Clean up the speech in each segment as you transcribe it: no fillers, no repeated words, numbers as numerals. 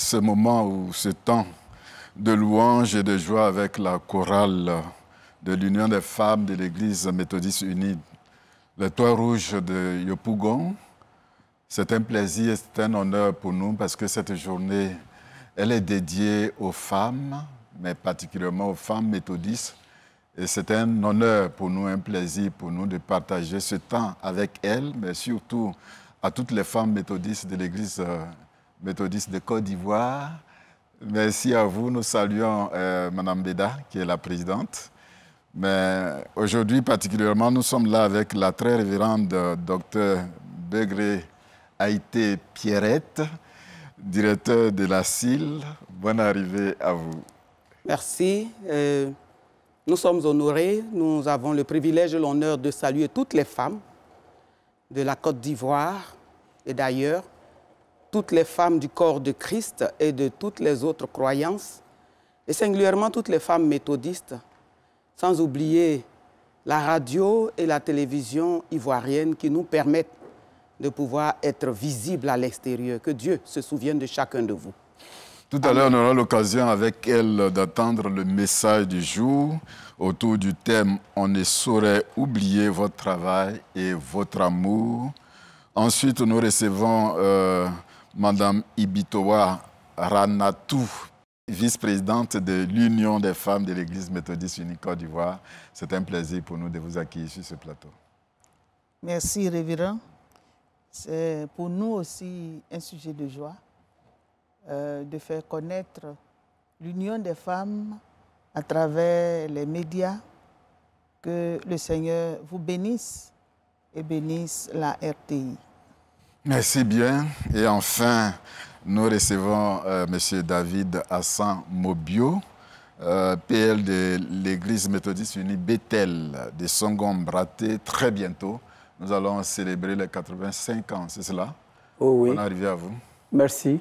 ce moment ou ce temps de louange et de joie avec la chorale de l'Union des femmes de l'Église méthodiste unie, le Toit Rouge de Yopougon. C'est un plaisir et c'est un honneur pour nous parce que cette journée, elle est dédiée aux femmes, mais particulièrement aux femmes méthodistes. Et c'est un honneur pour nous, un plaisir pour nous de partager ce temps avec elles, mais surtout à toutes les femmes méthodistes de l'Église méthodiste de Côte d'Ivoire. Merci à vous. Nous saluons Mme Beda, qui est la présidente. Mais aujourd'hui, particulièrement, nous sommes là avec la très révérende Dr Begré Haïté Pierrette, directeur de la CIL. Bonne arrivée à vous. Merci. Nous sommes honorés. Nous avons le privilège et l'honneur de saluer toutes les femmes de la Côte d'Ivoire et d'ailleurs, toutes les femmes du corps de Christ et de toutes les autres croyances, et singulièrement toutes les femmes méthodistes, sans oublier la radio et la télévision ivoirienne qui nous permettent de pouvoir être visibles à l'extérieur. Que Dieu se souvienne de chacun de vous. Tout à l'heure, on aura l'occasion avec elle d'attendre le message du jour autour du thème « On ne saurait oublier votre travail et votre amour ». Ensuite, nous recevons Mme Ibitoa Ranatou, vice-présidente de l'Union des femmes de l'Église méthodiste unie Côte d'Ivoire. C'est un plaisir pour nous de vous accueillir sur ce plateau. Merci, révérend. C'est pour nous aussi un sujet de joie de faire connaître l'Union des femmes à travers les médias. Que le Seigneur vous bénisse et bénisse la RTI. Merci bien. Et enfin, nous recevons M. David Hassan Mobio, PL de l'Église méthodiste unie Bethel de Songombraté. Très bientôt, nous allons célébrer les 85 ans, c'est cela? Oh oui. On est arrivé à vous. Merci.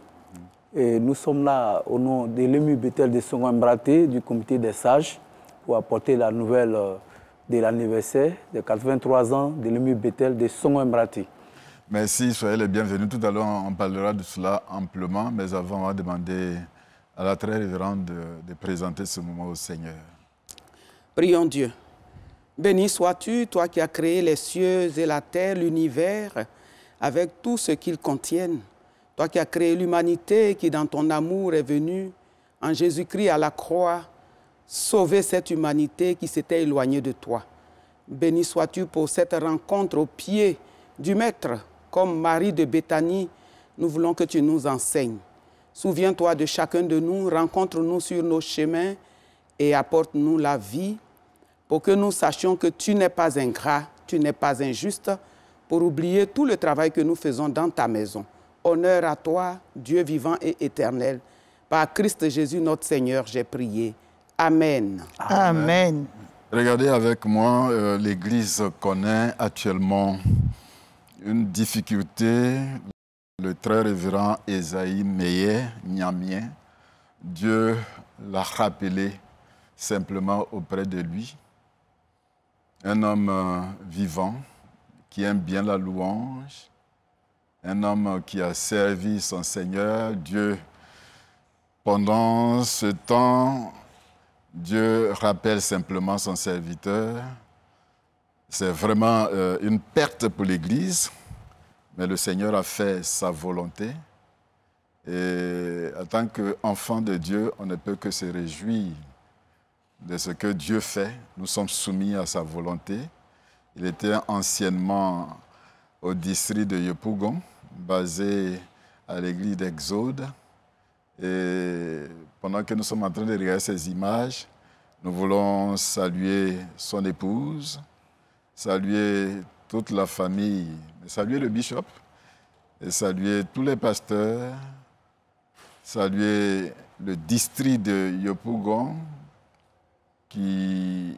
Et nous sommes là au nom de l'EMU Bethel de Songombraté, du comité des sages, pour apporter la nouvelle de l'anniversaire des 83 ans de l'EMU Bethel de Songombraté. Merci, soyez les bienvenus. Tout à l'heure, on parlera de cela amplement, mais avant, on va demander à la très révérende de présenter ce moment au Seigneur. Prions Dieu. Béni sois-tu, toi qui as créé les cieux et la terre, l'univers, avec tout ce qu'ils contiennent. Toi qui as créé l'humanité, qui dans ton amour est venu en Jésus-Christ à la croix, sauver cette humanité qui s'était éloignée de toi. Béni sois-tu pour cette rencontre au pied du Maître. Comme Marie de Béthanie, nous voulons que tu nous enseignes. Souviens-toi de chacun de nous, rencontre-nous sur nos chemins et apporte-nous la vie pour que nous sachions que tu n'es pas ingrat, tu n'es pas injuste, pour oublier tout le travail que nous faisons dans ta maison. Honneur à toi, Dieu vivant et éternel. Par Christ Jésus, notre Seigneur, j'ai prié. Amen. Amen. Regardez avec moi, l'Église connaît actuellement une difficulté. Le très révérend Esaïe Meillet, Niamien, Dieu l'a rappelé simplement auprès de lui. Un homme vivant qui aime bien la louange, un homme qui a servi son Seigneur. Dieu, pendant ce temps, Dieu rappelle simplement son serviteur. C'est vraiment une perte pour l'Église, mais le Seigneur a fait sa volonté. Et en tant qu'enfant de Dieu, on ne peut que se réjouir de ce que Dieu fait. Nous sommes soumis à sa volonté. Il était anciennement au district de Yopougon, basé à l'église d'Exode. Et pendant que nous sommes en train de regarder ces images, nous voulons saluer son épouse, saluer toute la famille, saluer le bishop, et saluer tous les pasteurs, saluer le district de Yopougon qui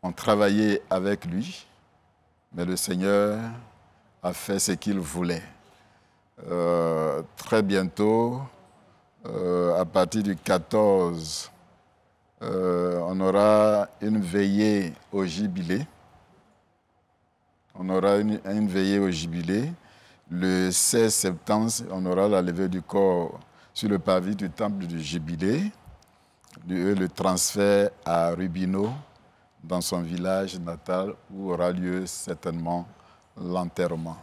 ont travaillé avec lui, mais le Seigneur a fait ce qu'il voulait. Très bientôt, à partir du 14, on aura une veillée au jubilé. On aura une veillée au jubilé. Le 16 septembre, on aura la levée du corps sur le parvis du temple du Jubilé, le transfert à Rubino, dans son village natal, où aura lieu certainement l'enterrement.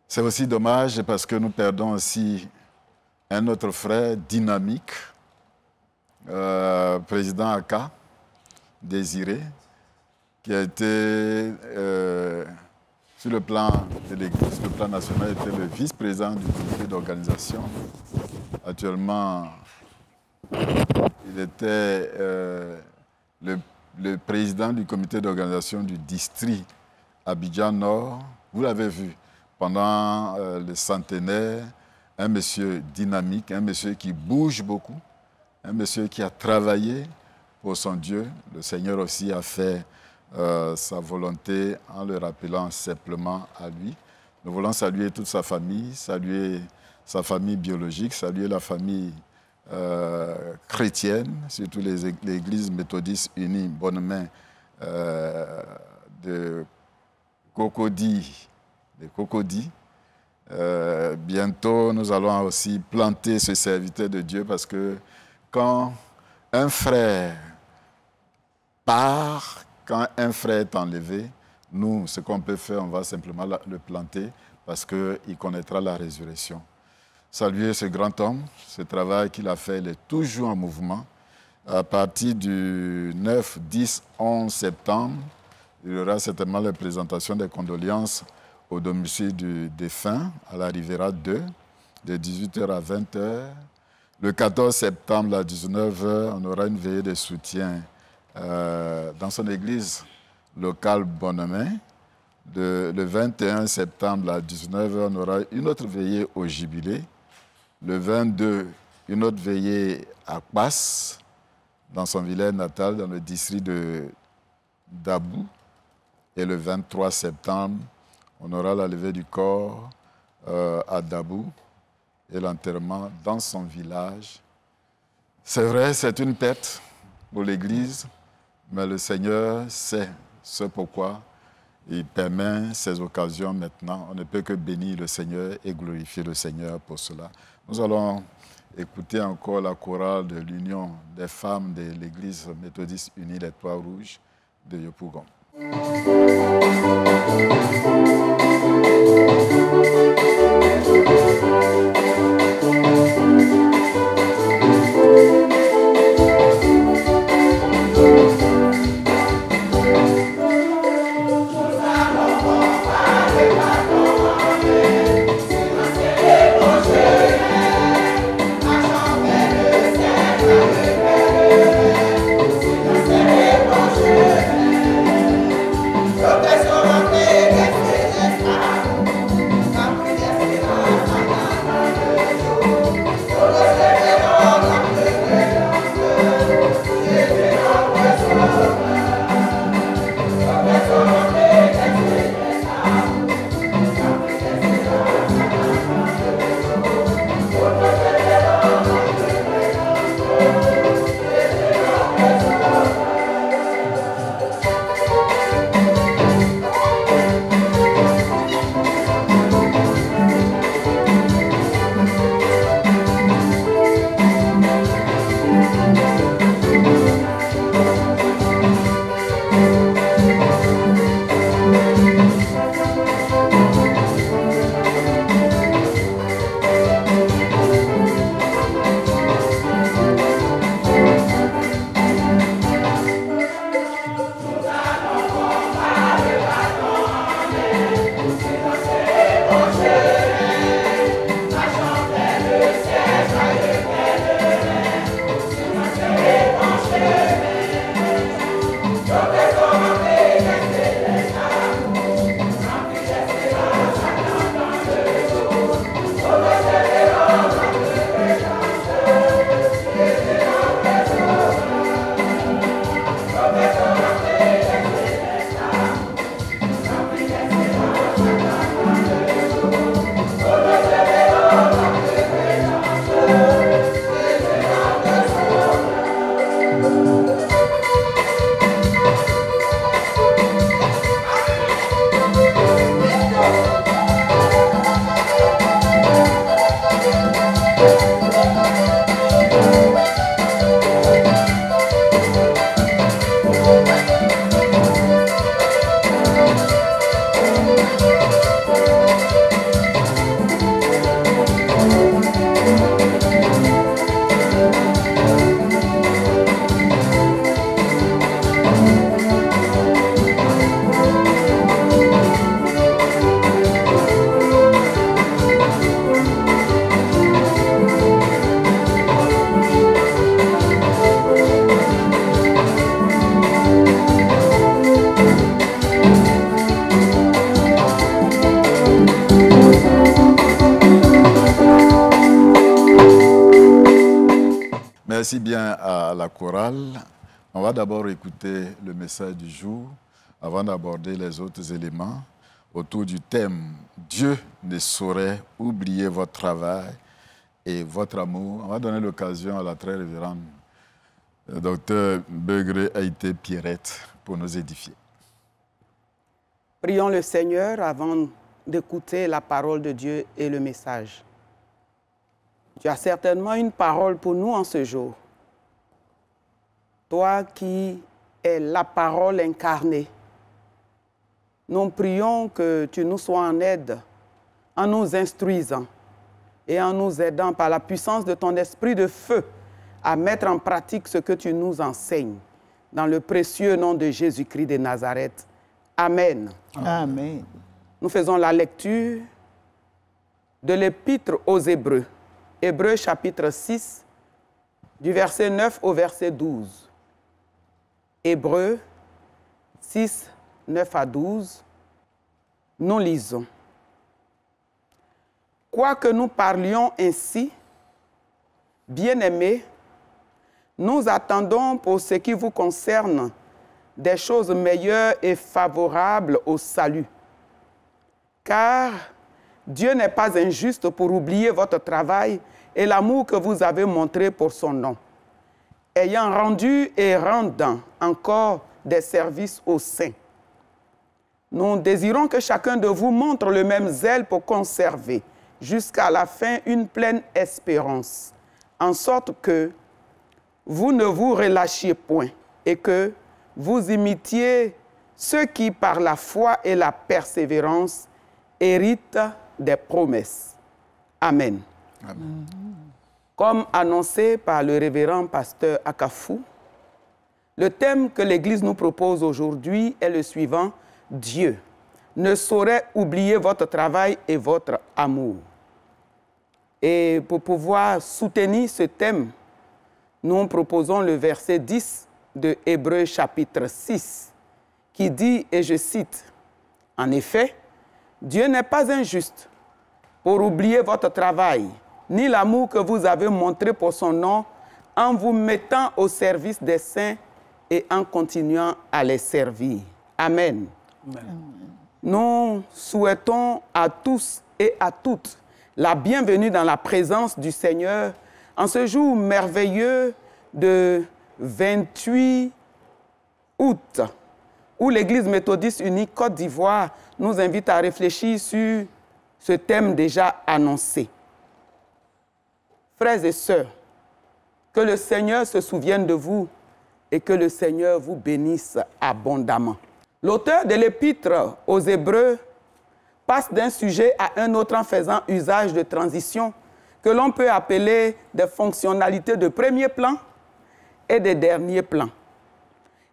C'est aussi dommage parce que nous perdons aussi un autre frère dynamique, président Aka, Désiré, qui a été, sur le plan de l'Église, le plan national, était le vice-président du comité d'organisation. Actuellement, il était le président du comité d'organisation du district Abidjan Nord. Vous l'avez vu, pendant le centenaire, un monsieur dynamique, un monsieur qui bouge beaucoup, un monsieur qui a travaillé pour son Dieu. Le Seigneur aussi a fait sa volonté en le rappelant simplement à lui. Nous voulons saluer toute sa famille, saluer sa famille biologique, saluer la famille chrétienne, surtout l'Église méthodiste unie Bonne-Main de Cocody. Bientôt, nous allons aussi planter ce serviteur de Dieu parce que quand un frère part, quand un frère est enlevé, nous, ce qu'on peut faire, on va simplement le planter parce qu'il connaîtra la résurrection. Saluer ce grand homme, ce travail qu'il a fait, il est toujours en mouvement. À partir du 9, 10, 11 septembre, il y aura certainement la présentation des condoléances au domicile du défunt, à la Rivera 2, de 18h à 20h. Le 14 septembre, à 19h, on aura une veillée de soutien dans son église locale Bonne-Main. Le 21 septembre, à 19h, on aura une autre veillée au Jubilé. Le 22, une autre veillée à Kpass, dans son village natal, dans le district de Dabou. Et le 23 septembre, on aura la levée du corps à Dabou et l'enterrement dans son village. C'est vrai, c'est une perte pour l'Église, mais le Seigneur sait ce pourquoi il permet ces occasions maintenant. On ne peut que bénir le Seigneur et glorifier le Seigneur pour cela. Nous allons écouter encore la chorale de l'Union des femmes de l'Église méthodiste unie des Trois-Rouges de Yopougon. Professor, Merci bien à la chorale. On va d'abord écouter le message du jour avant d'aborder les autres éléments autour du thème « Dieu ne saurait oublier votre travail et votre amour ». On va donner l'occasion à la très révérende Dr Begré Haïté Pierrette pour nous édifier. Prions le Seigneur avant d'écouter la parole de Dieu et le message. Tu as certainement une parole pour nous en ce jour. Toi qui es la parole incarnée, nous prions que tu nous sois en aide en nous instruisant et en nous aidant par la puissance de ton esprit de feu à mettre en pratique ce que tu nous enseignes. Dans le précieux nom de Jésus-Christ de Nazareth. Amen. Amen. Nous faisons la lecture de l'Épître aux Hébreux. Hébreux chapitre 6, du verset 9 au verset 12. Hébreux 6, 9 à 12. Nous lisons. Quoique nous parlions ainsi, bien-aimés, nous attendons pour ce qui vous concerne des choses meilleures et favorables au salut. Car Dieu n'est pas injuste pour oublier votre travail et l'amour que vous avez montré pour son nom, ayant rendu et rendant encore des services aux saints. Nous désirons que chacun de vous montre le même zèle pour conserver jusqu'à la fin une pleine espérance, en sorte que vous ne vous relâchiez point et que vous imitiez ceux qui, par la foi et la persévérance, héritent des promesses. Amen. Amen. Comme annoncé par le révérend pasteur Akafou, le thème que l'Église nous propose aujourd'hui est le suivant: Dieu ne saurait oublier votre travail et votre amour. Et pour pouvoir soutenir ce thème, nous proposons le verset 10 de Hébreux chapitre 6, qui dit, et je cite, « En effet, Dieu n'est pas injuste pour oublier votre travail, ni l'amour que vous avez montré pour son nom, en vous mettant au service des saints et en continuant à les servir. » Amen. Amen. Nous souhaitons à tous et à toutes la bienvenue dans la présence du Seigneur en ce jour merveilleux de 28 août, où l'Église méthodiste unique Côte d'Ivoire nous invite à réfléchir sur ce thème déjà annoncé. Frères et sœurs, que le Seigneur se souvienne de vous et que le Seigneur vous bénisse abondamment. L'auteur de l'Épître aux Hébreux passe d'un sujet à un autre en faisant usage de transitions que l'on peut appeler des fonctionnalités de premier plan et de dernier plan.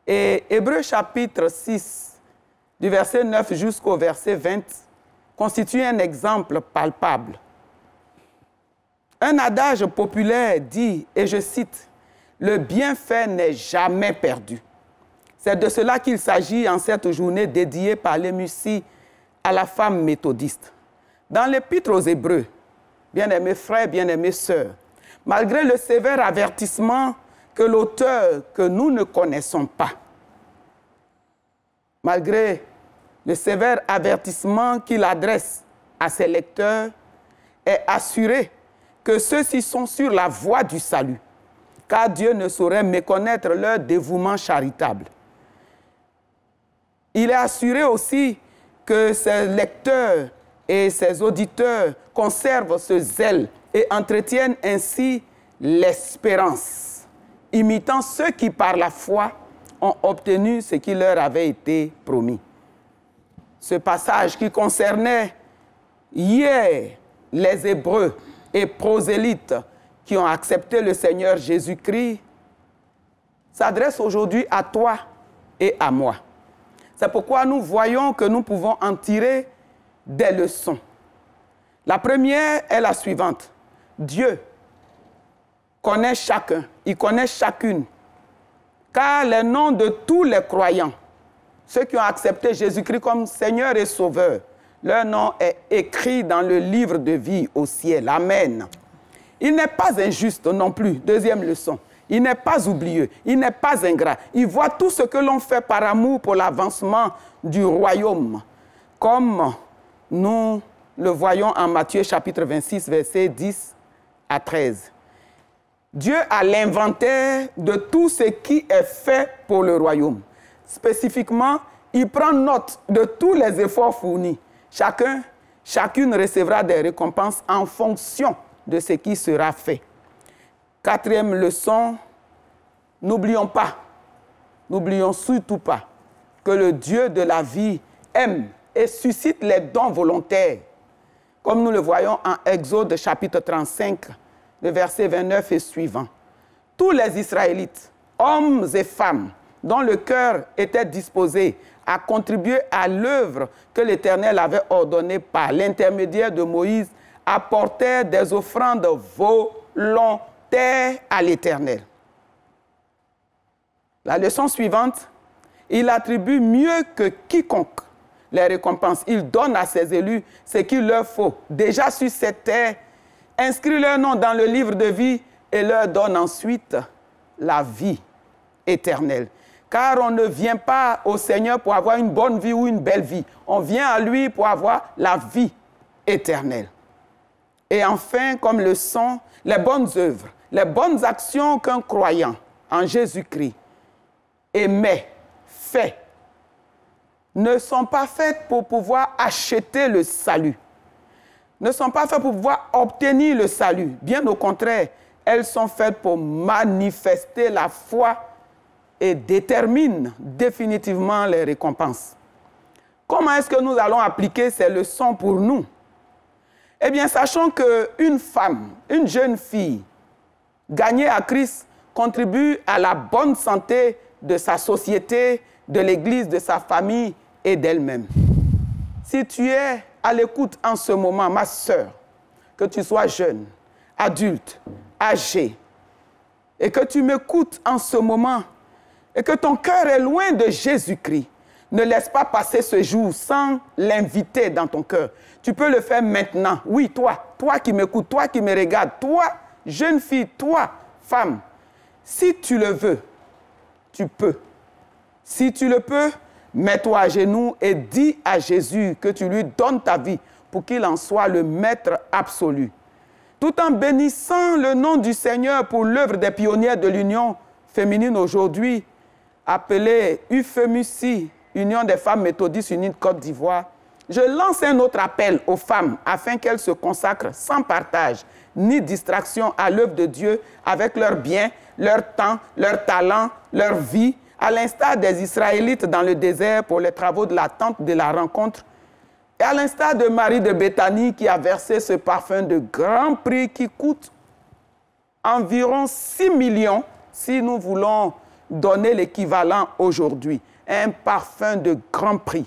Et Hébreux chapitre 6, du verset 9 jusqu'au verset 20, constitue un exemple palpable. Un adage populaire dit, et je cite, « Le bienfait n'est jamais perdu ». C'est de cela qu'il s'agit en cette journée dédiée par l'Émussie à la femme méthodiste. Dans l'Épître aux Hébreux, bien-aimés frères, bien-aimés sœurs, malgré le sévère avertissement que l'auteur que nous ne connaissons pas, malgré le sévère avertissement qu'il adresse à ses lecteurs, est assuré que ceux-ci sont sur la voie du salut, car Dieu ne saurait méconnaître leur dévouement charitable. Il est assuré aussi que ses lecteurs et ses auditeurs conservent ce zèle et entretiennent ainsi l'espérance, imitant ceux qui, par la foi, ont obtenu ce qui leur avait été promis. Ce passage qui concernait hier les Hébreux et prosélytes qui ont accepté le Seigneur Jésus-Christ s'adresse aujourd'hui à toi et à moi. C'est pourquoi nous voyons que nous pouvons en tirer des leçons. La première est la suivante. Dieu connaît chacun, il connaît chacune, car les noms de tous les croyants, ceux qui ont accepté Jésus-Christ comme Seigneur et Sauveur, leur nom est écrit dans le livre de vie au ciel. Amen. Il n'est pas injuste non plus, deuxième leçon, Il n'est pas oublieux, il n'est pas ingrat. Il voit tout ce que l'on fait par amour pour l'avancement du royaume, comme nous le voyons en Matthieu chapitre 26, versets 10 à 13. Dieu a l'inventaire de tout ce qui est fait pour le royaume. Spécifiquement, il prend note de tous les efforts fournis. Chacune recevra des récompenses en fonction de ce qui sera fait. Quatrième leçon, n'oublions surtout pas que le Dieu de la vie aime et suscite les dons volontaires, comme nous le voyons en Exode chapitre 35, le verset 29 et suivant. Tous les Israélites, hommes et femmes, dont le cœur était disposé à contribuer à l'œuvre que l'Éternel avait ordonnée par l'intermédiaire de Moïse, apportèrent des offrandes volontaires à l'Éternel. La leçon suivante, il attribue mieux que quiconque les récompenses. Il donne à ses élus ce qu'il leur faut. Déjà sur cette terre, inscrit leur nom dans le livre de vie et leur donne ensuite la vie éternelle. Car on ne vient pas au Seigneur pour avoir une bonne vie ou une belle vie. On vient à lui pour avoir la vie éternelle. Et enfin, comme leçon, les bonnes œuvres, les bonnes actions qu'un croyant en Jésus-Christ fait, ne sont pas faites pour pouvoir acheter le salut, ne sont pas faites pour pouvoir obtenir le salut. Bien au contraire, elles sont faites pour manifester la foi et déterminent définitivement les récompenses. Comment est-ce que nous allons appliquer ces leçons pour nous? Eh bien, sachons qu'une femme, une jeune fille, gagnée à Christ, contribue à la bonne santé de sa société, de l'Église, de sa famille et d'elle-même. Si tu es à l'écoute en ce moment, ma sœur, que tu sois jeune, adulte, âgé, et que tu m'écoutes en ce moment, et que ton cœur est loin de Jésus-Christ, ne laisse pas passer ce jour sans l'inviter dans ton cœur. Tu peux le faire maintenant. Oui, toi qui m'écoutes, toi qui me regardes, toi, jeune fille, toi, femme, si tu le veux, tu peux. Si tu le peux, mets-toi à genoux et dis à Jésus que tu lui donnes ta vie pour qu'il en soit le maître absolu. Tout en bénissant le nom du Seigneur pour l'œuvre des pionnières de l'Union féminine aujourd'hui, appelée UFEMUSI, Union des femmes méthodistes unies de Côte d'Ivoire, je lance un autre appel aux femmes afin qu'elles se consacrent sans partage ni distraction à l'œuvre de Dieu avec leurs biens, leur temps, leur talent, leur vie, à l'instar des Israélites dans le désert pour les travaux de la tente de la rencontre, et à l'instar de Marie de Béthanie qui a versé ce parfum de grand prix qui coûte environ 6 millions si nous voulons donner l'équivalent aujourd'hui. Un parfum de grand prix.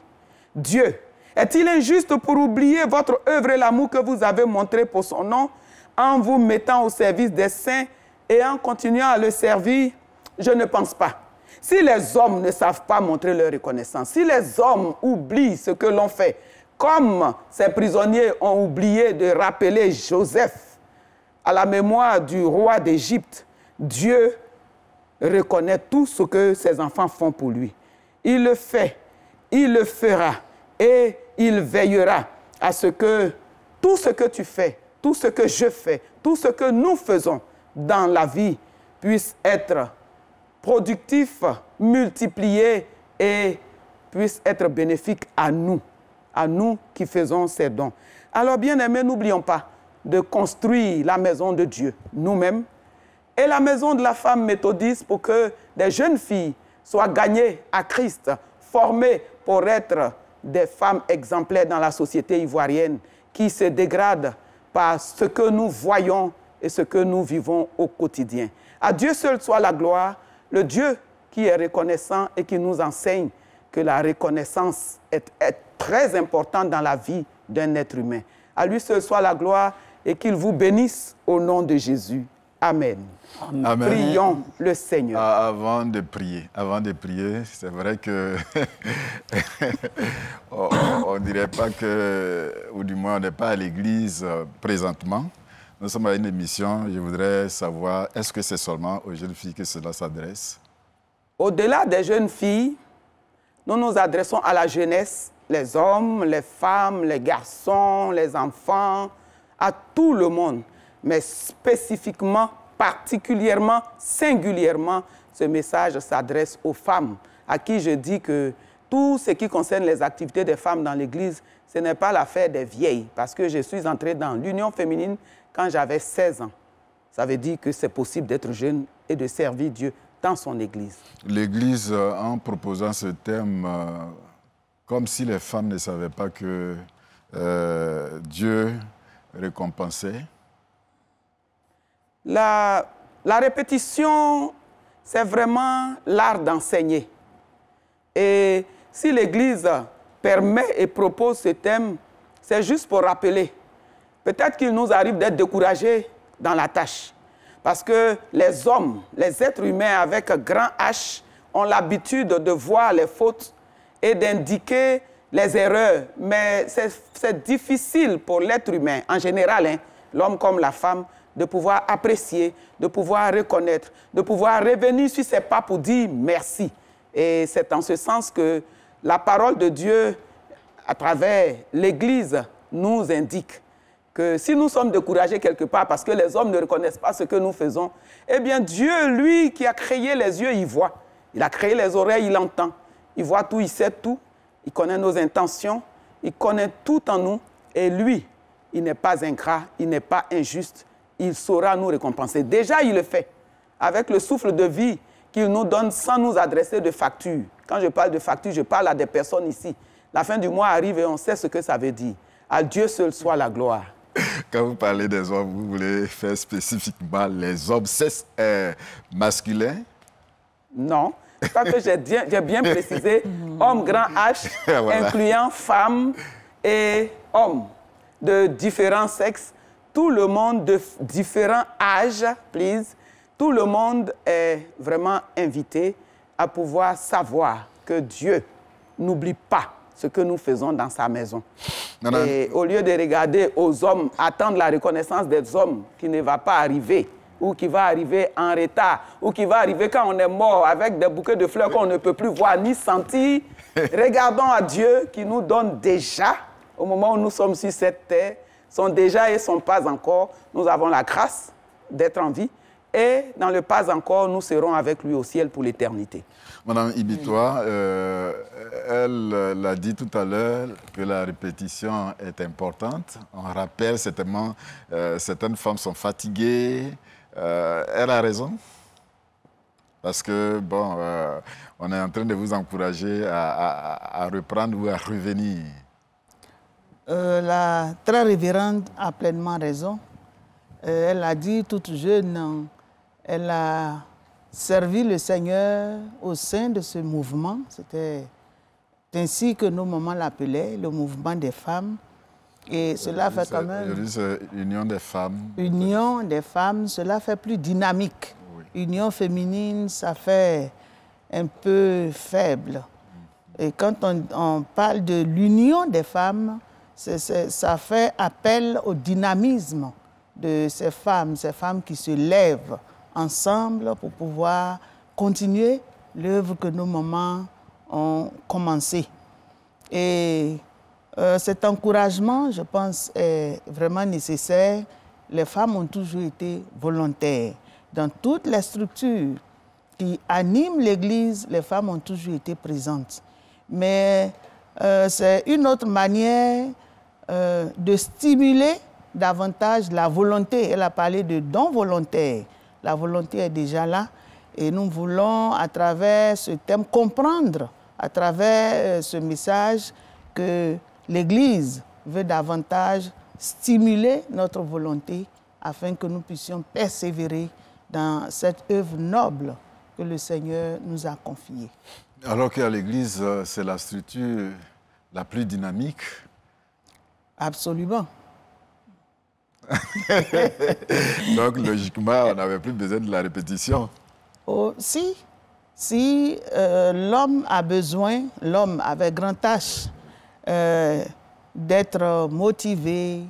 Dieu, est-il injuste pour oublier votre œuvre et l'amour que vous avez montré pour son nom en vous mettant au service des saints et en continuant à le servir? Je ne pense pas. Si les hommes ne savent pas montrer leur reconnaissance, si les hommes oublient ce que l'on fait, comme ces prisonniers ont oublié de rappeler Joseph à la mémoire du roi d'Égypte, Dieu reconnaît tout ce que ses enfants font pour lui. Il le fait, il le fera et il veillera à ce que tout ce que tu fais, tout ce que je fais, tout ce que nous faisons dans la vie puisse être productif, multiplié et puisse être bénéfique à nous qui faisons ces dons. Alors, bien-aimés, n'oublions pas de construire la maison de Dieu nous-mêmes et la maison de la femme méthodiste pour que des jeunes filles soient gagnées à Christ, formées pour être des femmes exemplaires dans la société ivoirienne qui se dégrade par ce que nous voyons et ce que nous vivons au quotidien. À Dieu seul soit la gloire, le Dieu qui est reconnaissant et qui nous enseigne que la reconnaissance est très importante dans la vie d'un être humain. À lui seul soit la gloire et qu'il vous bénisse au nom de Jésus. Amen. Amen. Prions le Seigneur. Avant de prier, c'est vrai que on ne dirait pas que, ou du moins on n'est pas à l'église présentement, Nous sommes à une émission, je voudrais savoir, est-ce que c'est seulement aux jeunes filles que cela s'adresse? Au-delà des jeunes filles, nous nous adressons à la jeunesse, les hommes, les femmes, les garçons, les enfants, à tout le monde. Mais spécifiquement, particulièrement, singulièrement, ce message s'adresse aux femmes, à qui je dis que tout ce qui concerne les activités des femmes dans l'Église, ce n'est pas l'affaire des vieilles, parce que je suis entrée dans l'union féminine quand j'avais 16 ans. Ça veut dire que c'est possible d'être jeune et de servir Dieu dans son Église. L'Église, en proposant ce thème, comme si les femmes ne savaient pas que Dieu récompensait. La répétition, c'est vraiment l'art d'enseigner. Et si l'Église permet et propose ce thème, c'est juste pour rappeler. Peut-être qu'il nous arrive d'être découragés dans la tâche. Parce que les hommes, les êtres humains avec grand H, ont l'habitude de voir les fautes et d'indiquer les erreurs. Mais c'est difficile pour l'être humain, en général, hein, l'homme comme la femme, de pouvoir apprécier, de pouvoir reconnaître, de pouvoir revenir sur ses pas pour dire merci. Et c'est en ce sens que la parole de Dieu, à travers l'Église, nous indique que si nous sommes découragés quelque part parce que les hommes ne reconnaissent pas ce que nous faisons, eh bien Dieu, lui, qui a créé les yeux, il voit. Il a créé les oreilles, il entend. Il voit tout, il sait tout. Il connaît nos intentions. Il connaît tout en nous. Et lui, il n'est pas ingrat, il n'est pas injuste. Il saura nous récompenser. Déjà, il le fait. Avec le souffle de vie qu'il nous donne sans nous adresser de facture. Quand je parle de facture, je parle à des personnes ici. La fin du mois arrive et on sait ce que ça veut dire. À Dieu seul soit la gloire. Quand vous parlez des hommes, vous voulez faire spécifiquement les hommes masculins? Non, parce que j'ai bien précisé, homme grand H, voilà, incluant femmes et hommes de différents sexes, tout le monde de différents âges, please. Tout le monde est vraiment invité à pouvoir savoir que Dieu n'oublie pas ce que nous faisons dans sa maison. Et au lieu de regarder aux hommes, attendre la reconnaissance des hommes qui ne va pas arriver, ou qui va arriver en retard, ou qui va arriver quand on est mort avec des bouquets de fleurs qu'on ne peut plus voir ni sentir, regardons à Dieu qui nous donne déjà, au moment où nous sommes sur cette terre, sont déjà et sont pas encore. Nous avons la grâce d'être en vie. Et dans le pas encore, nous serons avec lui au ciel pour l'éternité. Madame Ibitoa, elle l'a dit tout à l'heure que la répétition est importante. On rappelle certainement, certaines femmes sont fatiguées. Elle a raison. Parce que, bon, on est en train de vous encourager à reprendre ou à revenir. La très révérende a pleinement raison. Elle a dit, toute jeune, elle a servi le Seigneur au sein de ce mouvement. C'était ainsi que nos mamans l'appelaient, le mouvement des femmes. Et cela fait quand même... Je dis union des femmes. Union des femmes, cela fait plus dynamique. Oui. Union féminine, ça fait un peu faible. Et quand on parle de l'union des femmes, ça fait appel au dynamisme de ces femmes qui se lèvent ensemble pour pouvoir continuer l'œuvre que nos mamans ont commencé. Et cet encouragement, je pense, est vraiment nécessaire. Les femmes ont toujours été volontaires. Dans toutes les structures qui animent l'Église, les femmes ont toujours été présentes. Mais c'est une autre manière de stimuler davantage la volonté. Elle a parlé de don volontaire. La volonté est déjà là et nous voulons, à travers ce thème, comprendre, à travers ce message, que l'Église veut davantage stimuler notre volonté afin que nous puissions persévérer dans cette œuvre noble que le Seigneur nous a confiée. Alors qu'à l'Église, c'est la structure la plus dynamique. Absolument. Donc, logiquement, on n'avait plus besoin de la répétition. Oh, si l'homme a besoin, l'homme avec grand H, d'être motivé,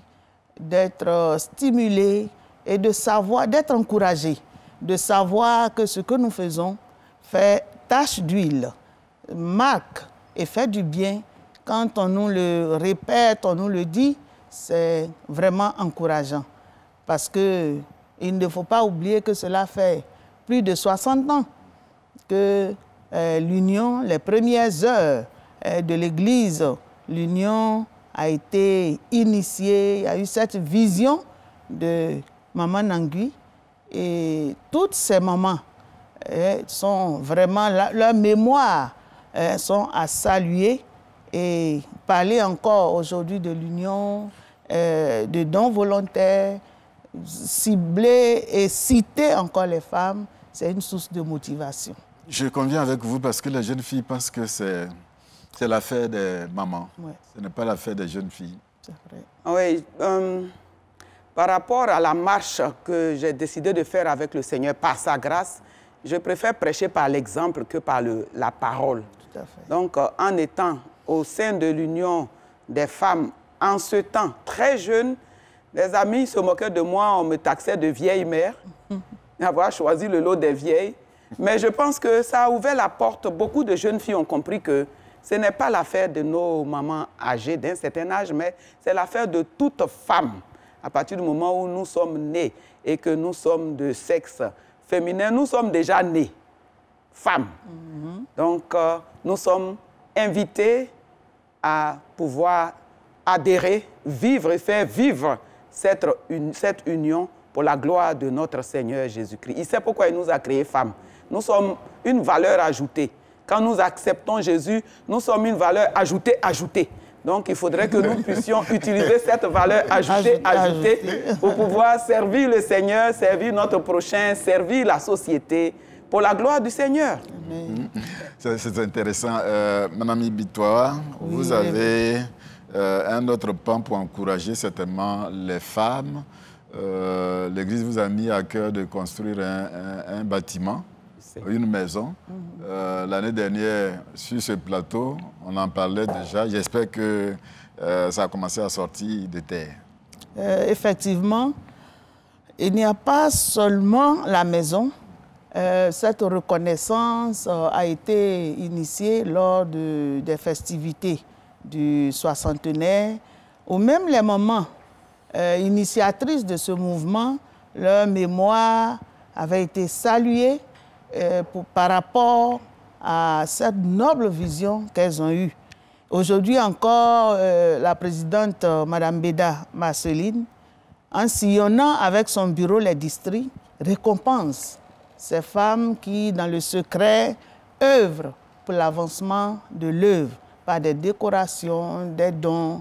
d'être stimulé et de savoir, d'être encouragé, de savoir que ce que nous faisons fait tache d'huile, marque et fait du bien. Quand on nous le répète, on nous le dit, c'est vraiment encourageant. Parce qu'il ne faut pas oublier que cela fait plus de 60 ans que l'union, les premières heures de l'Église, l'union a été initiée, il y a eu cette vision de Maman Nangui. Et toutes ces mamans sont vraiment, leurs mémoires sont à saluer. Et parler encore aujourd'hui de l'union, de dons volontaires, cibler et citer encore les femmes, c'est une source de motivation. Je conviens avec vous parce que les jeunes filles pensent que c'est l'affaire des mamans. Ouais. Ce n'est pas l'affaire des jeunes filles. C'est vrai. Oui. Par rapport à la marche que j'ai décidé de faire avec le Seigneur par sa grâce, je préfère prêcher par l'exemple que par la parole. Tout à fait. Donc, en étant au sein de l'union des femmes, en ce temps très jeune, les amis se moquaient de moi, on me taxait de vieille mère, d'avoir choisi le lot des vieilles. Mais je pense que ça a ouvert la porte. Beaucoup de jeunes filles ont compris que ce n'est pas l'affaire de nos mamans âgées d'un certain âge, mais c'est l'affaire de toute femme. À partir du moment où nous sommes nés et que nous sommes de sexe féminin, nous sommes déjà nés femmes. Donc, nous sommes invités à pouvoir adhérer, vivre et faire vivre cette union pour la gloire de notre Seigneur Jésus-Christ. Il sait pourquoi il nous a créés femmes. Nous sommes une valeur ajoutée. Quand nous acceptons Jésus, nous sommes une valeur ajoutée. Donc, il faudrait que nous puissions utiliser cette valeur ajoutée pour pouvoir servir le Seigneur, servir notre prochain, servir la société pour la gloire du Seigneur. C'est intéressant. Madame Ibitoa, oui, vous avez un autre pan pour encourager certainement les femmes. L'Église vous a mis à cœur de construire un bâtiment, une maison. L'année dernière, sur ce plateau, on en parlait déjà. J'espère que ça a commencé à sortir de terre. Effectivement, il n'y a pas seulement la maison. Cette reconnaissance a été initiée lors des festivités du soixantenaire, où même les mamans initiatrices de ce mouvement, leur mémoire avait été saluée par rapport à cette noble vision qu'elles ont eue. Aujourd'hui encore, la présidente Mme Beda Marceline, en sillonnant avec son bureau les districts, récompense ces femmes qui, dans le secret, œuvrent pour l'avancement de l'œuvre par des décorations, des dons.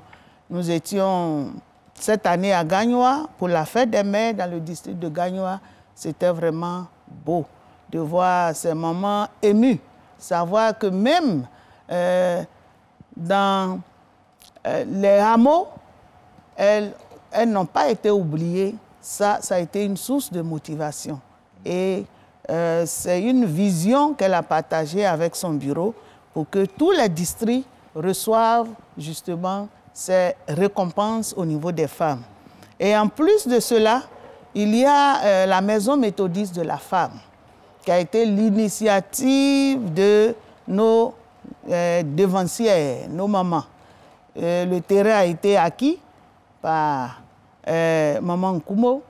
Nous étions cette année à Gagnoa pour la fête des mères dans le district de Gagnoa. C'était vraiment beau de voir ces mamans émues, savoir que même dans les hameaux, elles n'ont pas été oubliées. Ça a été une source de motivation. Et c'est une vision qu'elle a partagée avec son bureau pour que tous les districts reçoivent justement ces récompenses au niveau des femmes. Et en plus de cela, il y a la maison méthodiste de la femme, qui a été l'initiative de nos devancières, nos mamans. Le terrain a été acquis par Maman Nkumo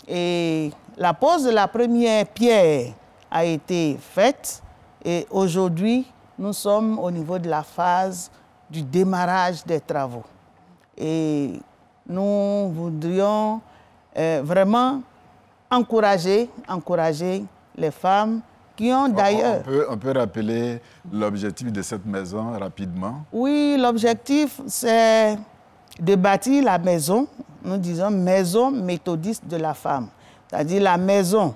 et la pose de la première pierre a été faite et aujourd'hui, nous sommes au niveau de la phase du démarrage des travaux. Et nous voudrions vraiment encourager les femmes qui ont d'ailleurs... On peut rappeler l'objectif de cette maison rapidement? Oui, l'objectif, c'est de bâtir la maison, nous disons maison méthodiste de la femme. C'est-à-dire la maison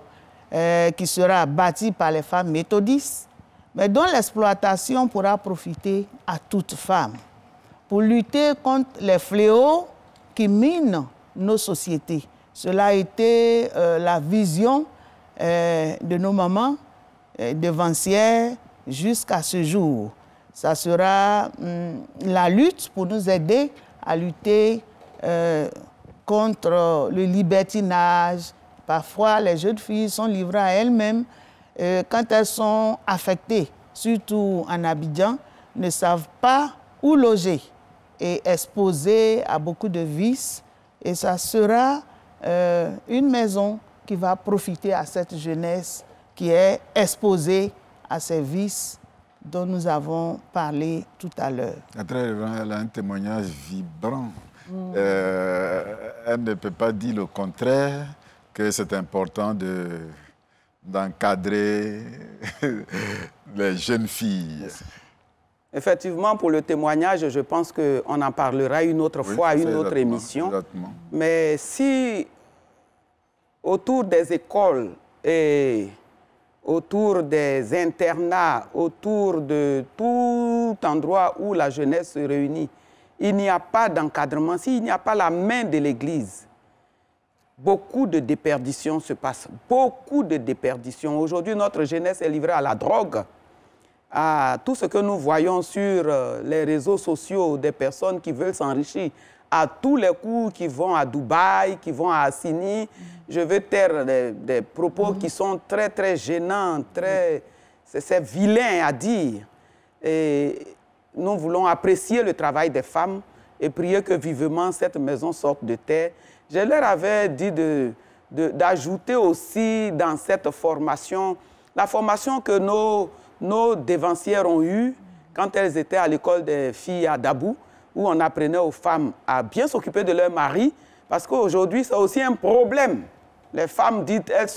qui sera bâtie par les femmes méthodistes, mais dont l'exploitation pourra profiter à toute femme pour lutter contre les fléaux qui minent nos sociétés. Cela a été la vision de nos mamans devancières jusqu'à ce jour. Ça sera la lutte pour nous aider à lutter contre le libertinage Parfois, les jeunes filles sont livrées à elles-mêmes quand elles sont affectées, surtout en Abidjan, ne savent pas où loger et exposées à beaucoup de vices. Et ça sera une maison qui va profiter à cette jeunesse qui est exposée à ces vices dont nous avons parlé tout à l'heure. Elle a un témoignage vibrant. Elle ne peut pas dire le contraire, que c'est important d'encadrer les jeunes filles. Effectivement, pour le témoignage, je pense qu'on en parlera une autre fois, une autre émission. Exactement. Mais si autour des écoles et autour des internats, autour de tout endroit où la jeunesse se réunit, il n'y a pas d'encadrement, s'il n'y a pas la main de l'Église, beaucoup de déperditions se passent. Beaucoup de déperditions. Aujourd'hui, notre jeunesse est livrée à la drogue, à tout ce que nous voyons sur les réseaux sociaux, des personnes qui veulent s'enrichir, à tous les coups qui vont à Dubaï, qui vont à Assini. Je veux taire des propos qui sont très, très gênants, c'est vilain à dire. Et nous voulons apprécier le travail des femmes et prier que vivement cette maison sorte de terre. Je leur avais dit d'ajouter aussi dans cette formation, la formation que nos dévancières ont eue quand elles étaient à l'école des filles à Dabou, où on apprenait aux femmes à bien s'occuper de leur mari, parce qu'aujourd'hui, c'est aussi un problème. Les femmes disent elles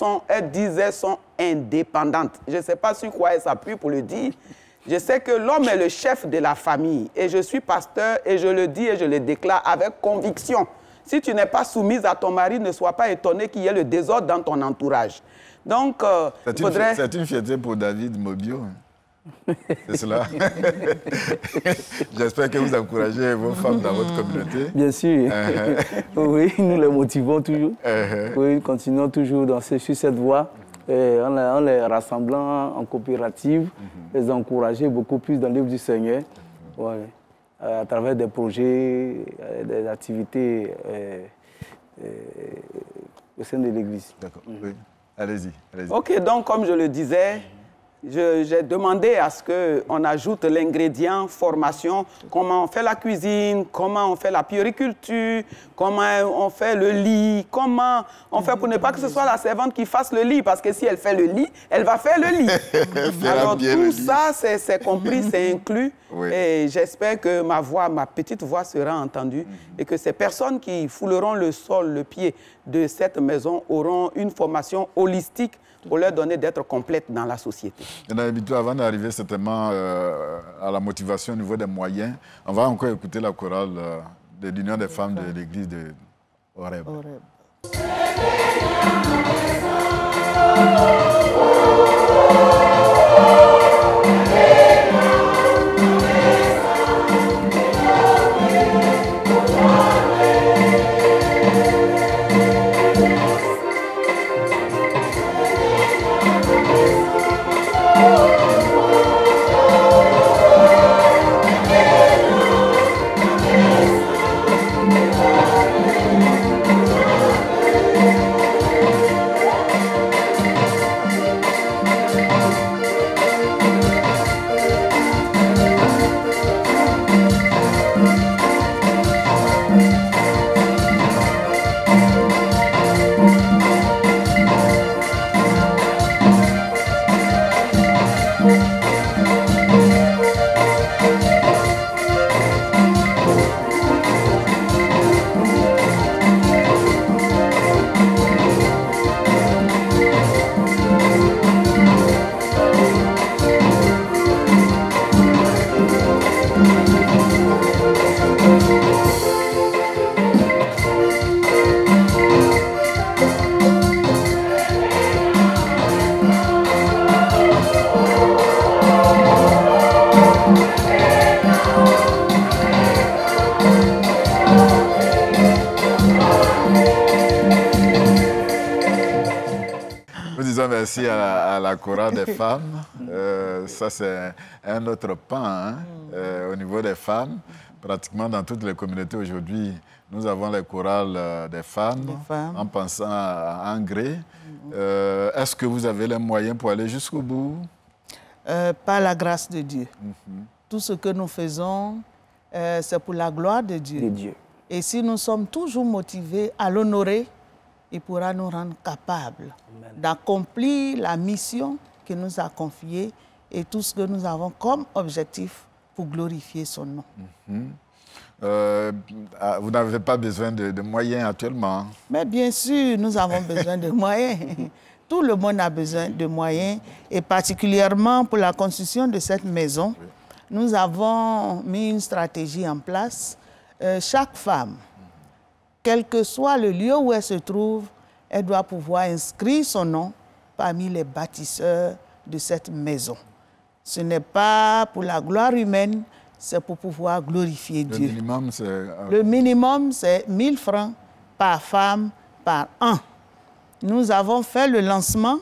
sont indépendantes. Je ne sais pas sur quoi elles s'appuient pour le dire. Je sais que l'homme est le chef de la famille et je suis pasteur et je le dis et je le déclare avec conviction. Si tu n'es pas soumise à ton mari, ne sois pas étonné qu'il y ait le désordre dans ton entourage. Donc, c'est une fierté pour David Mobio. C'est cela. J'espère que vous encouragez vos femmes dans votre communauté. Bien sûr. Oui, nous les motivons toujours. Oui, continuons toujours sur cette voie. En les rassemblant en coopérative, les encourager beaucoup plus dans l'œuvre du Seigneur, à travers des projets, des activités au sein de l'Église. D'accord. Oui. Allez-y. Ok, donc comme je le disais, j'ai demandé à ce qu'on ajoute l'ingrédient formation, comment on fait la cuisine, comment on fait la puériculture, comment on fait le lit, comment on fait pour ne pas que ce soit la servante qui fasse le lit, parce que si elle fait le lit, elle va faire le lit. Alors tout ça, c'est compris, c'est inclus, oui. Et j'espère que ma petite voix sera entendue et que ces personnes qui fouleront le sol, le pied de cette maison auront une formation holistique pour leur donner d'être complètes dans la société. Avant d'arriver certainement à la motivation au niveau des moyens, on va encore écouter la chorale de l'Union des femmes de l'église de Horeb. Merci à la chorale des femmes. Ça, c'est un autre pan au niveau des femmes. pratiquement dans toutes les communautés aujourd'hui, nous avons les chorales des femmes, en pensant à Angré. Est-ce que vous avez les moyens pour aller jusqu'au bout? Par la grâce de Dieu. Tout ce que nous faisons, c'est pour la gloire de Dieu. Et si nous sommes toujours motivés à l'honorer, il pourra nous rendre capables d'accomplir la mission qu'il nous a confiée et tout ce que nous avons comme objectif pour glorifier son nom. Vous n'avez pas besoin de moyens actuellement? Mais bien sûr, nous avons besoin de moyens. Tout le monde a besoin de moyens, et particulièrement pour la construction de cette maison, nous avons mis une stratégie en place. Chaque femme, quel que soit le lieu où elle se trouve, elle doit pouvoir inscrire son nom parmi les bâtisseurs de cette maison. Ce n'est pas pour la gloire humaine, c'est pour pouvoir glorifier Dieu. Le minimum, c'est 1000 francs par femme par an. Nous avons fait le lancement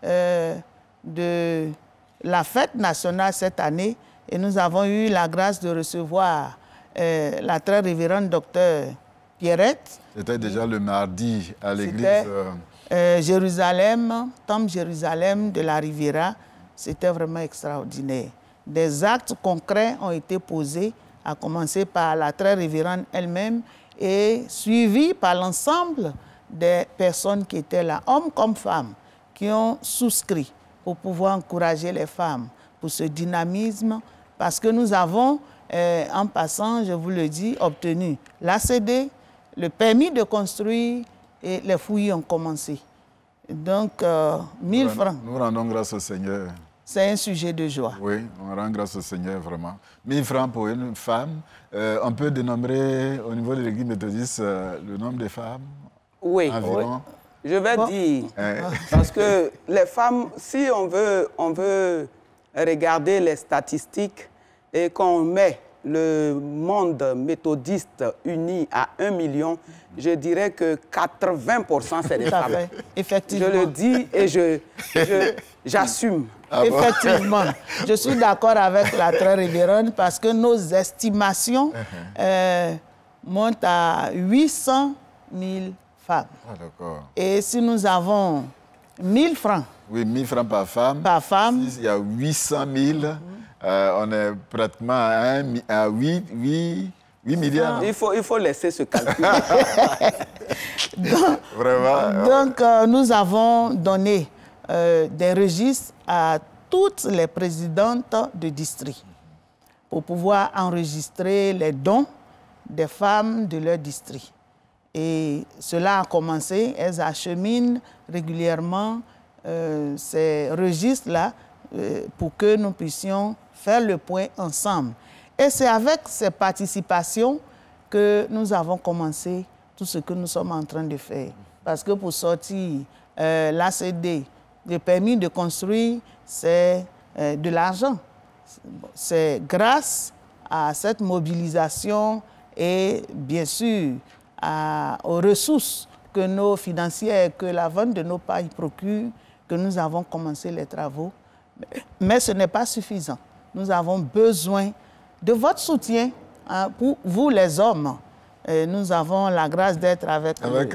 de la fête nationale cette année et nous avons eu la grâce de recevoir la très révérende docteure Pierrette. C'était déjà le mardi à l'église. Jérusalem, Temple Jérusalem de la Riviera, c'était vraiment extraordinaire. Des actes concrets ont été posés, à commencer par la très révérende elle-même et suivis par l'ensemble des personnes qui étaient là, hommes comme femmes, qui ont souscrit pour pouvoir encourager les femmes pour ce dynamisme, parce que nous avons, en passant, je vous le dis, obtenu l'ACD, le permis de construire et les fouilles ont commencé. Donc, 1000 francs. Nous rendons grâce au Seigneur. C'est un sujet de joie. Oui, on rend grâce au Seigneur, vraiment. 1000 francs pour une femme. On peut dénombrer au niveau de l'église méthodiste le nombre de femmes? Oui, environ. Je vais dire, parce que les femmes, si on veut regarder les statistiques et qu'on met le monde méthodiste uni à 1 million, je dirais que 80% c'est des femmes. Effectivement. Je le dis et j'assume. Effectivement. Je suis d'accord avec la très révérende parce que nos estimations montent à 800 000 femmes. Et si nous avons 1000 francs. Oui, 1000 francs par femme. Par femme. Il y a 800 000. On est pratiquement à 8 milliards. Il faut laisser ce calcul. Donc, nous avons donné des registres à toutes les présidentes de district pour pouvoir enregistrer les dons des femmes de leur district. Et cela a commencé, elles acheminent régulièrement ces registres-là pour que nous puissions faire le point ensemble. Et c'est avec ces participations que nous avons commencé tout ce que nous sommes en train de faire. Parce que pour sortir l'ACD, le permis de construire, c'est de l'argent. C'est grâce à cette mobilisation et bien sûr aux ressources que nos financières, que la vente de nos pailles procure, que nous avons commencé les travaux. Mais ce n'est pas suffisant. Nous avons besoin de votre soutien pour vous les hommes. Et nous avons la grâce d'être avec le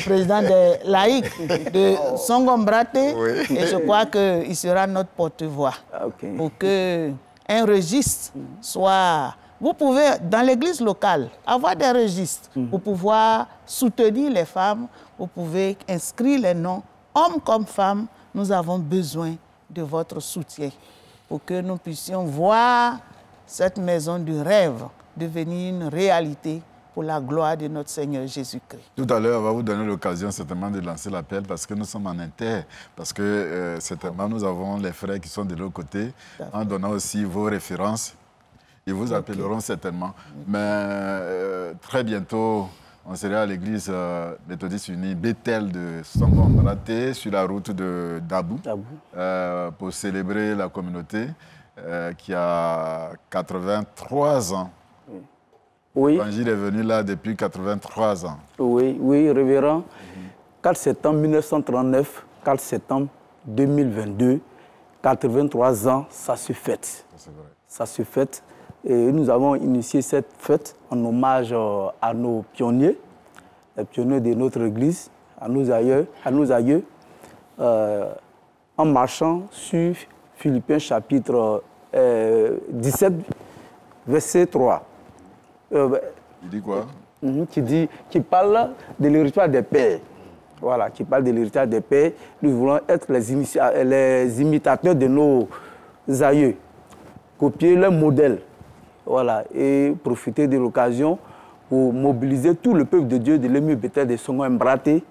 président des laïcs de Songombraté. Oui. Et je crois qu'il sera notre porte-voix pour qu'un registre soit... Vous pouvez, dans l'église locale, avoir des registres pour pouvoir soutenir les femmes. Vous pouvez inscrire les noms, hommes comme femmes. Nous avons besoin de votre soutien pour que nous puissions voir cette maison du rêve devenir une réalité pour la gloire de notre Seigneur Jésus-Christ. Tout à l'heure, on va vous donner l'occasion certainement de lancer l'appel parce que nous sommes en inter, parce que certainement nous avons les frères qui sont de l'autre côté, en donnant aussi vos références. Ils vous appelleront certainement. Mais très bientôt, on sera à l'église méthodiste unie Bethel de Songombraté, sur la route de Dabou, pour célébrer la communauté qui a 83 ans. Oui. L'Évangile est venu là depuis 83 ans. Oui, oui, révérend. 4 septembre 1939, 4 septembre 2022, 83 ans, ça se fête. C'est vrai. Ça se fête. Et nous avons initié cette fête en hommage à nos pionniers, les pionniers de notre Église, à nos aïeux, en marchant sur Philippiens chapitre 17, verset 3. Il dit quoi? Qui parle de l'héritage des pères. Voilà, qui parle de l'héritage des pères. Nous voulons être les imitateurs de nos aïeux, copier leur modèle. Voilà, et profiter de l'occasion pour mobiliser tout le peuple de Dieu de l'Ému Bethel de Songo Mbraté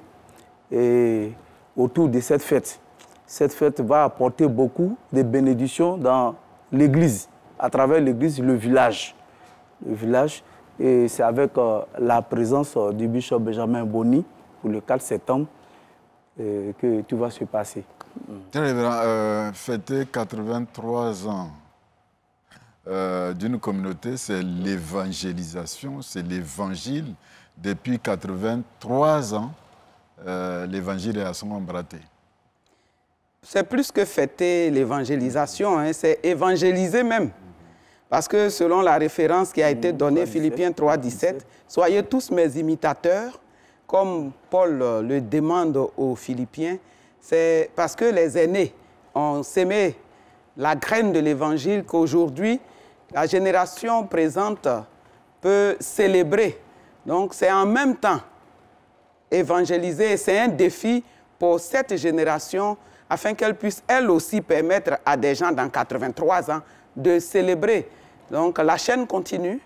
et autour de cette fête. Cette fête va apporter beaucoup de bénédictions dans l'Église, à travers l'Église, le village. Le village, et c'est avec la présence du bishop Benjamin Boni pour le 4 septembre que tout va se passer. Très révérend, fêter 83 ans d'une communauté, c'est l'évangélisation, c'est l'évangile. Depuis 83 ans, l'évangile est à Songo Mbraté. C'est plus que fêter l'évangélisation, hein, c'est évangéliser même. Parce que selon la référence qui a été donnée, Philippiens 3,17, soyez tous mes imitateurs, comme Paul le demande aux Philippiens, c'est parce que les aînés ont sémé la graine de l'évangile qu'aujourd'hui, la génération présente peut célébrer. Donc c'est en même temps évangéliser, c'est un défi pour cette génération afin qu'elle puisse elle aussi permettre à des gens dans 83 ans de célébrer. Donc la chaîne continue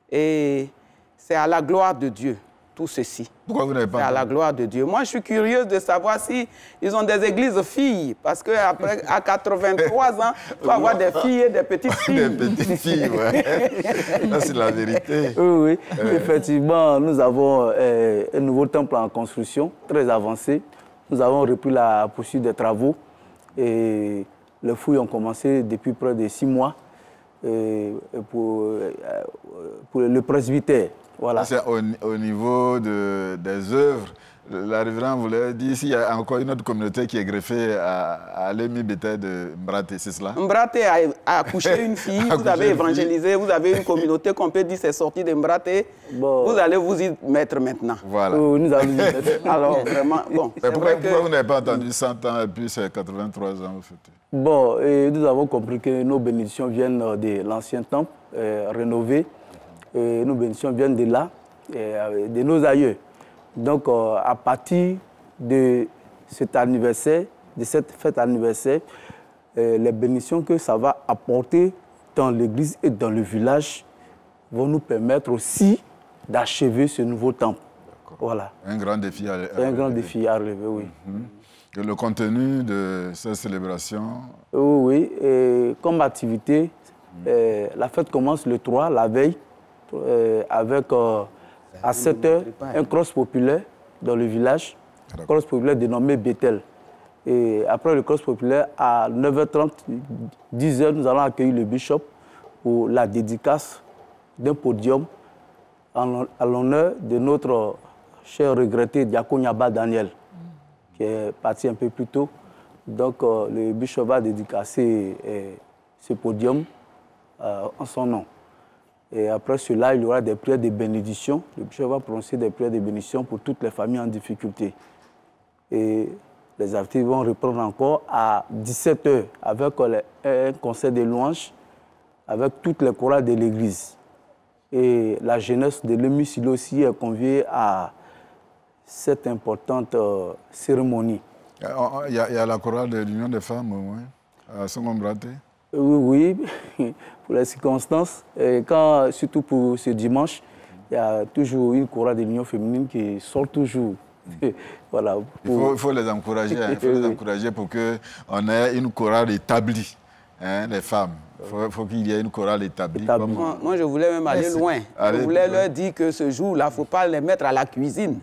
et c'est à la gloire de Dieu, tout ceci. Pourquoi vous n'avez pas... C'est à la gloire de Dieu. Moi, je suis curieuse de savoir si ils ont des églises filles, parce qu'à 83 ans, il faut avoir des filles et des petites filles. Des petites filles, oui. Ça, c'est la vérité. Oui, effectivement, nous avons un nouveau temple en construction, très avancé. Nous avons repris la poursuite des travaux et les fouilles ont commencé depuis près de 6 mois pour le presbytère. Voilà. C'est au niveau des œuvres. La révérende voulait dire s'il y a encore une autre communauté qui est greffée à l'Ému Bethel de Mbraté, c'est cela? Mbraté a accouché une fille, vous avez évangélisé, vous avez une communauté qu'on peut dire c'est sorti de Mbraté. Bon. Vous allez vous y mettre maintenant. Voilà. Nous allons y mettre. Alors, vraiment, bon. Pourquoi vous n'avez pas entendu 100 ans et puis c'est 83 ans au fait? Bon, nous avons compris que nos bénédictions viennent de l'ancien temple rénové. Nos bénédictions viennent de là, de nos aïeux. Donc, à partir de cet anniversaire, de cette fête anniversaire, les bénédictions que ça va apporter dans l'église et dans le village vont nous permettre aussi d'achever ce nouveau temple. Voilà. Un grand défi à relever. Un grand défi à relever, oui. Et le contenu de cette célébration? Oui, comme activité, la fête commence le 3, la veille, avec à 7 h un cross populaire dans le village, un cross populaire dénommé Bethel. Et après le cross populaire, à 9h30, 10 h, nous allons accueillir le bishop pour la dédicace d'un podium à l'honneur de notre cher regretté Diakon Yaba Daniel, qui est parti un peu plus tôt. Donc le bishop va dédicacer ce podium en son nom. Et après cela, il y aura des prières de bénédiction. Le bishop va prononcer des prières de bénédiction pour toutes les familles en difficulté. Et les activités vont reprendre encore à 17 h avec un concert de louanges avec toutes les chorales de l'église. Et la jeunesse de l'Ému Silo aussi est conviée à cette importante cérémonie. Il y a la chorale de l'Union des femmes, à Songo Mbraté? Oui, pour les circonstances. Et surtout pour ce dimanche, il y a toujours une chorale de l'Union féminine qui sort toujours. Voilà, il faut les encourager, il faut les encourager pour qu'on ait une chorale établie, les femmes. Il faut qu'il y ait une chorale établie. Moi, je voulais même aller loin. Je voulais leur dire que ce jour-là, il ne faut pas les mettre à la cuisine.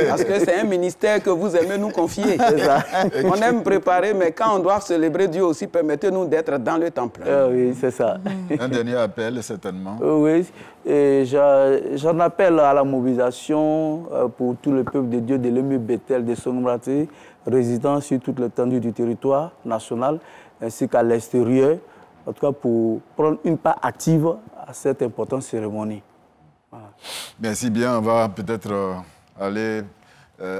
Parce que c'est un ministère que vous aimez nous confier. Ça. On aime préparer, mais quand on doit célébrer Dieu aussi, permettez-nous d'être dans le temple. Oui, c'est ça. Un dernier appel, certainement. Oui, j'en appelle à la mobilisation pour tout le peuple de Dieu de l'Ému Bethel de Songo Mbraté, résidant sur toute l'étendue du territoire national, ainsi qu'à l'extérieur, en tout cas pour prendre une part active à cette importante cérémonie. Voilà. Merci bien, on va peut-être aller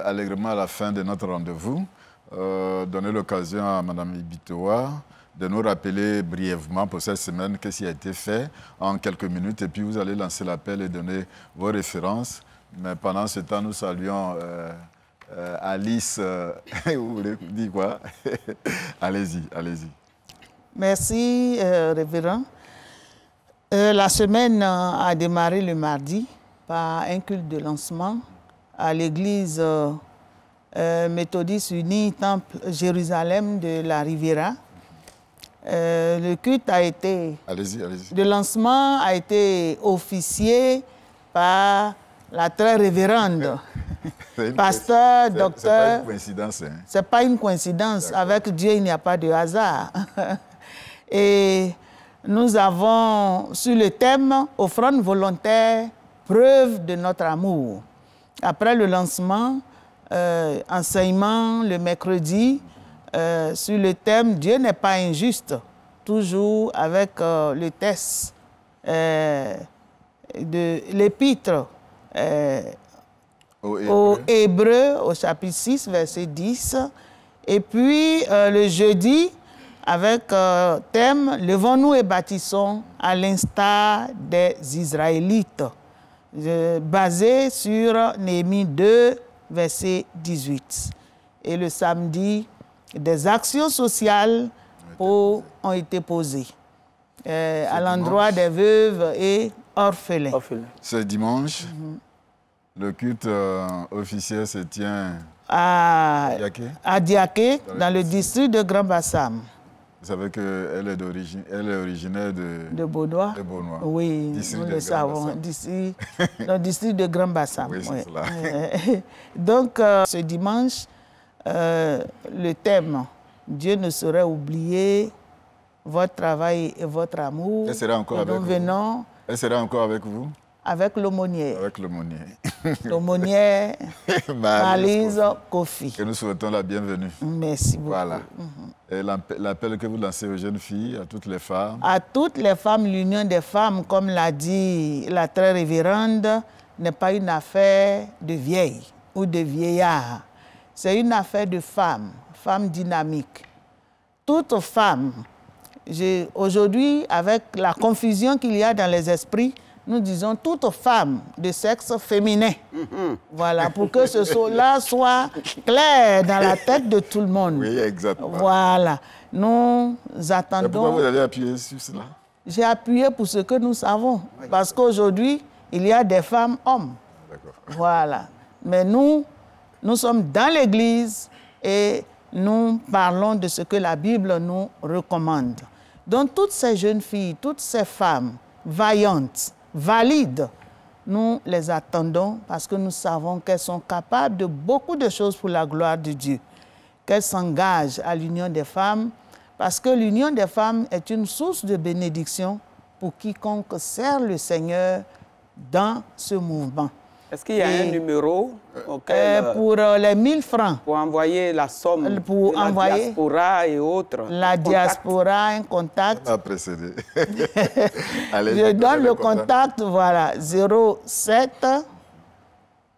allègrement à la fin de notre rendez-vous, donner l'occasion à Mme Ibitoa de nous rappeler brièvement pour cette semaine qu'est-ce qui a été fait en quelques minutes et puis vous allez lancer l'appel et donner vos références. Mais pendant ce temps, nous saluons Alice. Vous voulez dire quoi? Allez-y, allez-y. Merci, révérend. La semaine a démarré le mardi par un culte de lancement à l'église méthodiste unie Temple Jérusalem de la Riviera. Le culte a été... Allez-y, allez-y. Le lancement a été officié par la très révérende pasteur, docteur... C'est pas une coïncidence. Hein? C'est pas une coïncidence. Avec Dieu, il n'y a pas de hasard. Et nous avons, sur le thème « Offrande volontaire, preuve de notre amour ». Après le lancement, enseignement le mercredi, sur le thème « Dieu n'est pas injuste », toujours avec le texte de l'épître aux Hébreux, au chapitre 6, verset 10. Et puis le jeudi, avec thème « Levons-nous et bâtissons à l'instar des Israélites », basé sur Néhémie 2, verset 18. Et le samedi, des actions sociales ont été posées à l'endroit des veuves et orphelins. Ce dimanche, le culte officiel se tient à Diaké, dans le district de Grand Bassam. Vous savez qu'elle est originaire de Beaunois. De Beaunois. Oui, nous le savons, d'ici, dans le district de Grand Bassam. Oui, c'est cela. Donc, ce dimanche, le thème « Dieu ne saurait oublier votre travail et votre amour ». Elle sera encore avec vous. Elle sera encore avec vous? Avec l'aumônière. Avec l'aumônière. L'aumônière Malise Kofi. Que nous souhaitons la bienvenue. Merci beaucoup. Voilà. Et l'appel que vous lancez aux jeunes filles, à toutes les femmes? À toutes les femmes, l'union des femmes, comme l'a dit la très révérende, n'est pas une affaire de vieilles ou de vieillards. C'est une affaire de femmes, femmes dynamiques. Toutes femmes, aujourd'hui, avec la confusion qu'il y a dans les esprits, nous disons toute femme de sexe féminin. Voilà, pour que cela soit clair dans la tête de tout le monde. Oui, exactement. Voilà. Nous attendons... Mais pourquoi vous avez appuyé sur cela? J'ai appuyé pour ce que nous savons. Parce qu'aujourd'hui, il y a des femmes hommes. D'accord. Voilà. Mais nous sommes dans l'Église et nous parlons de ce que la Bible nous recommande. Donc, toutes ces jeunes filles, toutes ces femmes vaillantes, valides, nous les attendons parce que nous savons qu'elles sont capables de beaucoup de choses pour la gloire de Dieu. Qu'elles s'engagent à l'union des femmes parce que l'union des femmes est une source de bénédiction pour quiconque sert le Seigneur dans ce mouvement. Est-ce qu'il y a un numéro auquel, pour les 1000 francs. Pour envoyer la somme pour de la diaspora et autres. La diaspora, un contact. A précédé. Je donne le contact, voilà, 07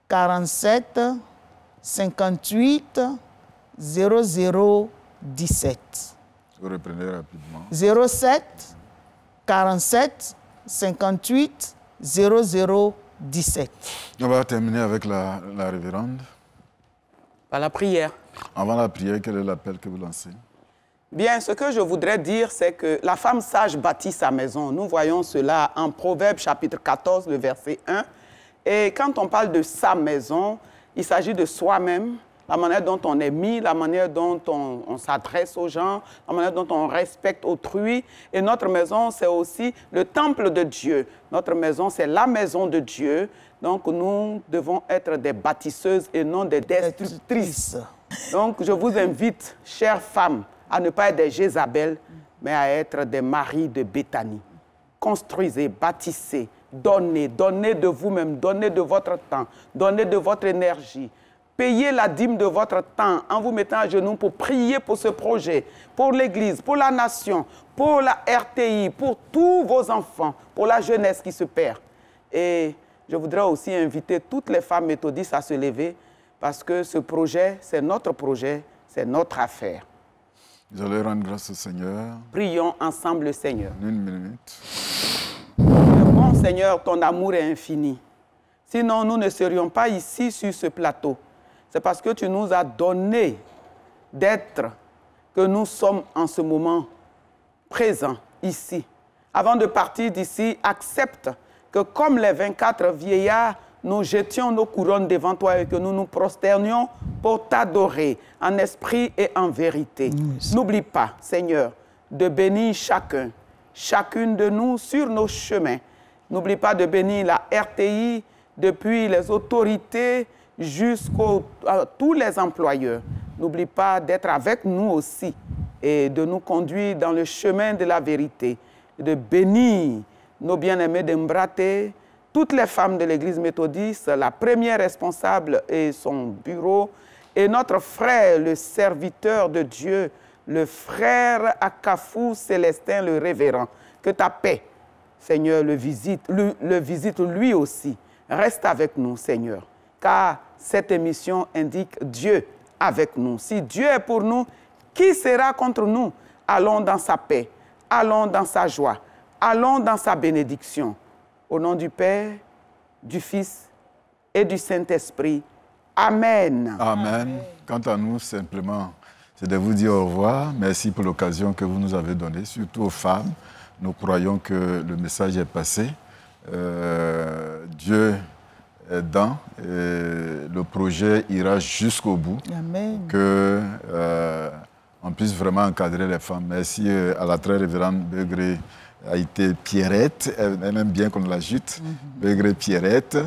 47 58 00 17. Vous reprenez rapidement. 07 47 58 00 17. On va terminer avec la révérende. Par la prière. Avant la prière, quel est l'appel que vous lancez? Bien, ce que je voudrais dire, c'est que la femme sage bâtit sa maison. Nous voyons cela en Proverbes chapitre 14, le verset 1. Et quand on parle de sa maison, il s'agit de soi-même, la manière dont on est mis, la manière dont on s'adresse aux gens, la manière dont on respecte autrui. Et notre maison, c'est aussi le temple de Dieu. Notre maison, c'est la maison de Dieu. Donc, nous devons être des bâtisseuses et non des destructrices. Donc, je vous invite, chères femmes, à ne pas être des Jézabel, mais à être des maris de Béthanie. Construisez, bâtissez, donnez de vous-même, donnez de votre temps, donnez de votre énergie. payez la dîme de votre temps en vous mettant à genoux pour prier pour ce projet, pour l'Église, pour la nation, pour la RTI, pour tous vos enfants, pour la jeunesse qui se perd. Et je voudrais aussi inviter toutes les femmes méthodistes à se lever parce que ce projet, c'est notre affaire. Nous allons rendre grâce au Seigneur. Prions ensemble le Seigneur. Une minute. Bon Seigneur, ton amour est infini. Sinon, nous ne serions pas ici sur ce plateau. C'est parce que tu nous as donné d'être que nous sommes en ce moment présents ici. Avant de partir d'ici, accepte que comme les 24 vieillards, nous jetions nos couronnes devant toi et que nous nous prosternions pour t'adorer en esprit et en vérité. N'oublie pas, Seigneur, de bénir chacune de nous sur nos chemins. N'oublie pas de bénir la RTI depuis les autorités jusqu'à tous les employeurs. N'oublie pas d'être avec nous aussi et de nous conduire dans le chemin de la vérité, de bénir nos bien-aimés d'Embraté, toutes les femmes de l'Église méthodiste, la première responsable et son bureau, et notre frère, le serviteur de Dieu, le frère Akafou Célestin, le révérend. Que ta paix, Seigneur, le visite lui aussi. Reste avec nous, Seigneur, car cette émission indique Dieu avec nous. Si Dieu est pour nous, qui sera contre nous? Allons dans sa paix, allons dans sa joie, allons dans sa bénédiction. Au nom du Père, du Fils et du Saint-Esprit. Amen. Amen. Quant à nous, simplement, c'est de vous dire au revoir. Merci pour l'occasion que vous nous avez donnée, surtout aux femmes. Nous croyons que le message est passé. Dieu est dans et le projet ira jusqu'au bout. Amen. On puisse vraiment encadrer les femmes. Merci à la très révérende Begré Haïté Pierrette. Elle aime bien qu'on l'ajoute. Begré Pierrette.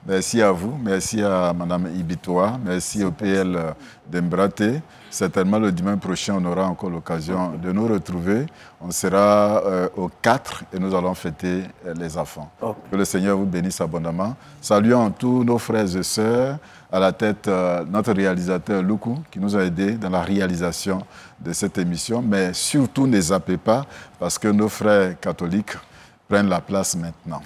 Merci à vous. Merci à Mme Ibitoa. Merci au PL d'Embraté. Certainement, le dimanche prochain, on aura encore l'occasion de nous retrouver. On sera au 4 et nous allons fêter les enfants. Que le Seigneur vous bénisse abondamment. Saluons tous nos frères et sœurs, à la tête notre réalisateur Loukou, qui nous a aidés dans la réalisation de cette émission. Mais surtout, ne zappez pas, parce que nos frères catholiques prennent la place maintenant.